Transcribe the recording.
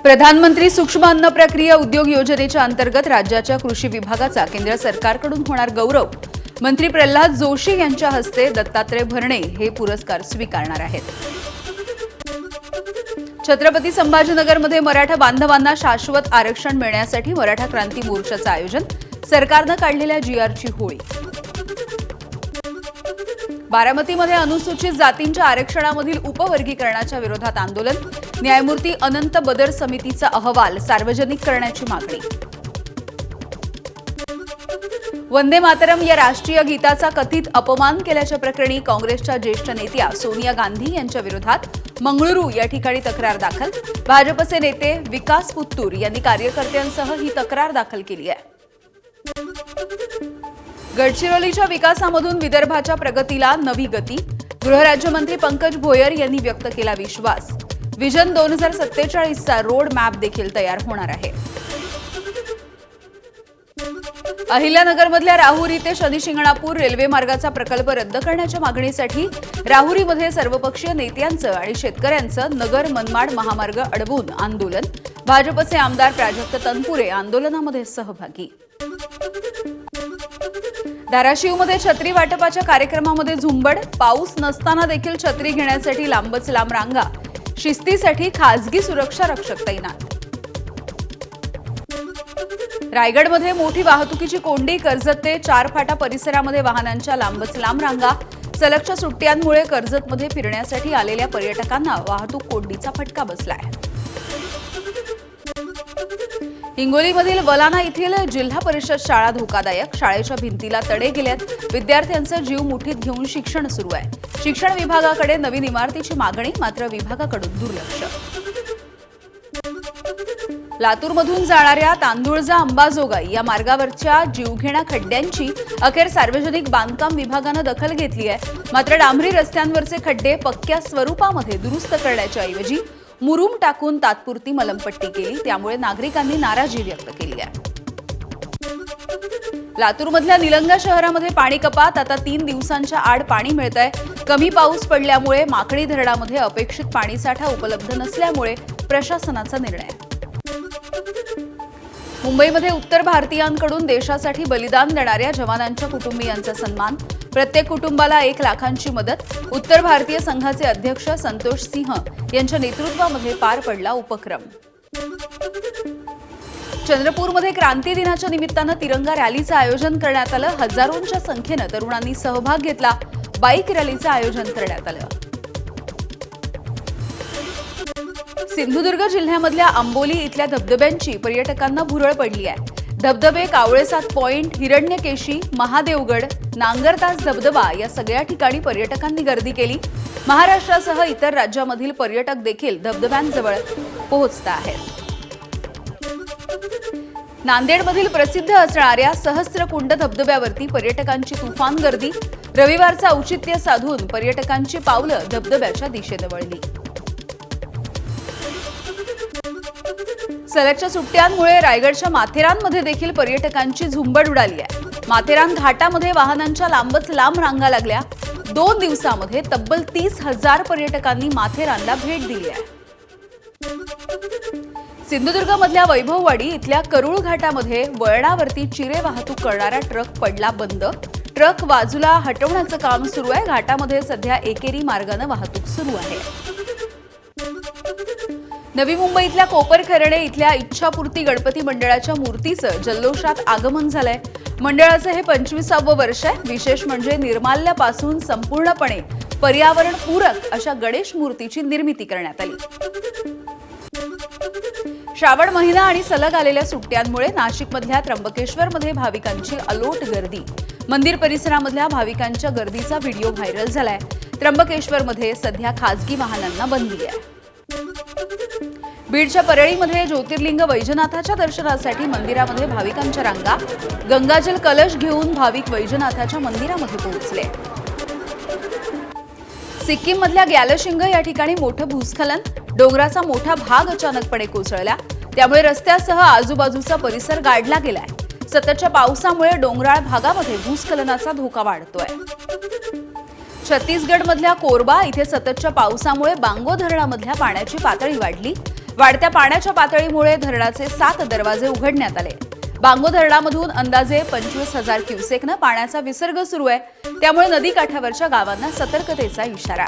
प्रधानमंत्री सूक्ष्म अन्न प्रक्रिया उद्योग योजनेच्या अंतर्गत राज्याच्या कृषी विभागाचा केंद्र सरकारकडून होणार गौरव। मंत्री प्रल्हाद जोशी यांच्या हस्ते दत्तात्रय भरणे हे पुरस्कार स्वीकारणार आहेत। छत्रपती संभाजीनगरमध्ये मराठा बांधवांना शाश्वत आरक्षण मिळण्यासाठी मराठा क्रांती मोर्चाचं आयोजन। सरकारने काढलेल्या जीआरची होळी। बारामतीमध्ये अनुसूचित जातींच्या आरक्षणामधील उपवर्गीकरणाच्या विरोधात आंदोलन। न्यायमूर्ती अनंत बदर समितीचा अहवाल सार्वजनिक करण्याची मागणी। वंदे मातरम या राष्ट्रीय गीताचा कथित अपमान केल्याच्या प्रकरणी काँग्रेसच्या ज्येष्ठ नेत्या सोनिया गांधी यांच्या विरोधात मंगळुरू या ठिकाणी तक्रार दाखल। भाजपचे नेते विकास पुत्तूर यांनी कार्यकर्त्यांसह ही तक्रार दाखल केली आहे। गडचिरोलीच्या विकासामधून विदर्भाच्या प्रगतीला नवी गती। गृहराज्यमंत्री पंकज भोयर यांनी व्यक्त केला विश्वास। विजन 2047चा रोड मॅप देखील तयार होणार आहे। अहिल्यानगरमधल्या राहुरी ते शनिशिंगणापूर रेल्वे मार्गाचा प्रकल्प रद्द करण्याच्या मागणीसाठी राहुरीमध्ये सर्वपक्षीय नेत्यांचं आणि शेतकऱ्यांचं नगर मनमाड महामार्ग अडवून आंदोलन। भाजपचे आमदार प्राजक्त तनपुरे आंदोलनामध्ये सहभागी। धाराशिवमध्ये छत्री वाटपाच्या कार्यक्रमामध्ये झुंबड। पाऊस नसताना देखील छत्री घेण्यासाठी लांबच लांब रांगा। शिस्तीसाठी खासगी सुरक्षा रक्षक तैनात। रायगडमध्ये मोठी वाहतुकीची कोंडी। कर्जत ते 4 फाटा परिसरामध्ये वाहनांच्या लांबच लांब रांगा। सलगच्या सुट्ट्यांमुळे कर्जतमध्ये फिरण्यासाठी आलेल्या पर्यटकांना वाहतूक कोंडीचा फटका बसलाय। हिंगोलीमधील वलाना येथील जिल्हा परिषद शाळा धोकादायक। शाळेच्या भिंतीला तडे गेल्यात। विद्यार्थ्यांचा जीव मुठीत घेऊन शिक्षण सुरू आहे। शिक्षण विभागाकडे नवीन इमारतीची मागणी, मात्र विभागाकडून दुर्लक्ष। लातूरमधून जाणाऱ्या तांदुळजा अंबाजोगाई या मार्गावरच्या जीवघेण्या खड्ड्यांची अखेर सार्वजनिक बांधकाम विभागानं दखल घेतली आहे। मात्र डांबरी रस्त्यांवरचे खड्डे पक्क्या स्वरूपामध्ये दुरुस्त करण्याच्या ऐवजी मुरुम टाकून तात्पुरती मलमपट्टी केली। त्यामुळे नागरिकांनी नाराजी व्यक्त केली आहे। लातूरमधल्या निलंगा शहरामध्ये पाणी कपात। आता 3 दिवसांच्या आड पाणी मिळतंय। कमी पाऊस पडल्यामुळे माकडी धरणामध्ये अपेक्षित पाणीसाठा उपलब्ध नसल्यामुळे प्रशासनाचा निर्णय। मुंबईमध्ये उत्तर भारतीयांकडून देशासाठी बलिदान देणाऱ्या जवानांच्या कुटुंबियांचा सन्मान। प्रत्येक कुटुंबाला 1 लाखांची मदत। उत्तर भारतीय संघाचे अध्यक्ष संतोष सिंह यांच्या नेतृत्वामध्ये पार पडला उपक्रम। चंद्रपूरमध्ये क्रांती दिनाच्या निमित्तानं तिरंगा रॅलीचं आयोजन करण्यात आलं। हजारोंच्या संख्येनं तरुणांनी सहभाग घेतला। बाईक रॅलीचं आयोजन करण्यात आलं। सिंधुदुर्ग जिल्ह्यामधल्या आंबोली इथल्या धबधब्यांची पर्यटकांना भुरळ पडली आहे। धबधबे कावळेसात पॉइंट, हिरण्यकेशी, महादेवगड, नांगरतास धबधबा या सगळ्या ठिकाणी पर्यटकांनी गर्दी केली। महाराष्ट्रासह इतर राज्यामधील पर्यटक देखील धबधब्यांजवळ पोहोचत आहेत। नांदेडमधील प्रसिद्ध असणाऱ्या सहस्त्रकुंड धबधब्यावरती पर्यटकांची तुफान गर्दी। रविवारचं औचित्य साधून पर्यटकांची पावलं धबधब्याच्या दिशेने वळली। सलगच्या सुट्ट्यांमुळे रायगडच्या माथेरानमध्ये देखील पर्यटकांची झुंबड उडाली आहे। माथेरान घाटामध्ये वाहनांच्या लांबच लांब रांगा लागल्या। 2 दिवसांमध्ये तब्बल 30,000 पर्यटकांनी माथेरानला भेट दिली आहे। सिंधुदुर्गमधल्या वैभववाडी इथल्या करूळ घाटामध्ये वळणावरती चिरे वाहतूक करणारा ट्रक पडला बंद। ट्रक बाजूला हटवण्याचं काम सुरू आहे। घाटामध्ये सध्या एकेरी मार्गाने वाहतूक सुरू आहे। नवी मुंबईतल्या कोपरखर्डे इथल्या इच्छापूर्ती गणपती मंडळाच्या मूर्तीचं जल्लोषात आगमन झालंय। मंडळाचं हे 25वे वर्ष आहे। विशेष म्हणजे निर्माल्यापासून संपूर्णपणे पर्यावरणपूरक अशा गणेश मूर्तीची निर्मिती करण्यात आली। श्रावण महिना आणि सलग आलेल्या सुट्ट्यांमुळे नाशिकमधल्या त्र्यंबकेश्वरमध्ये भाविकांची अलोट गर्दी। मंदिर परिसरामधल्या भाविकांच्या गर्दीचा व्हिडिओ व्हायरल झालाय। त्र्यंबकेश्वरमध्ये सध्या खासगी वाहनांना बंदी आहे। बीडच्या परळीमध्ये ज्योतिर्लिंग वैजनाथाच्या दर्शनासाठी मंदिरामध्ये भाविकांच्या रांगा। गंगाजल कलश घेऊन भाविक वैजनाथाच्या मंदिरामध्ये पोहोचले। सिक्कीममधल्या ग्यालशिंग या ठिकाणी मोठं भूस्खलन। डोंगराचा मोठा भाग अचानकपणे कोसळला। त्यामुळे रस्त्यासह आजूबाजूचा परिसर गाडला गेलाय। सततच्या पावसामुळे डोंगराळ भागामध्ये भूस्खलनाचा धोका वाढतोय। छत्तीसगडमधल्या कोरबा इथे सततच्या पावसामुळे बांगो धरणामधल्या पाण्याची पातळी वाढली। वाढत्या पाण्याच्या पातळीमुळे धरणाचे 7 दरवाजे उघडण्यात आले। बांगो धरणामधून अंदाजे 25,000 क्युसेकनं पाण्याचा विसर्ग सुरू आहे, त्यामुळे नदीकाठावरच्या गावांना सतर्कतेचा इशारा।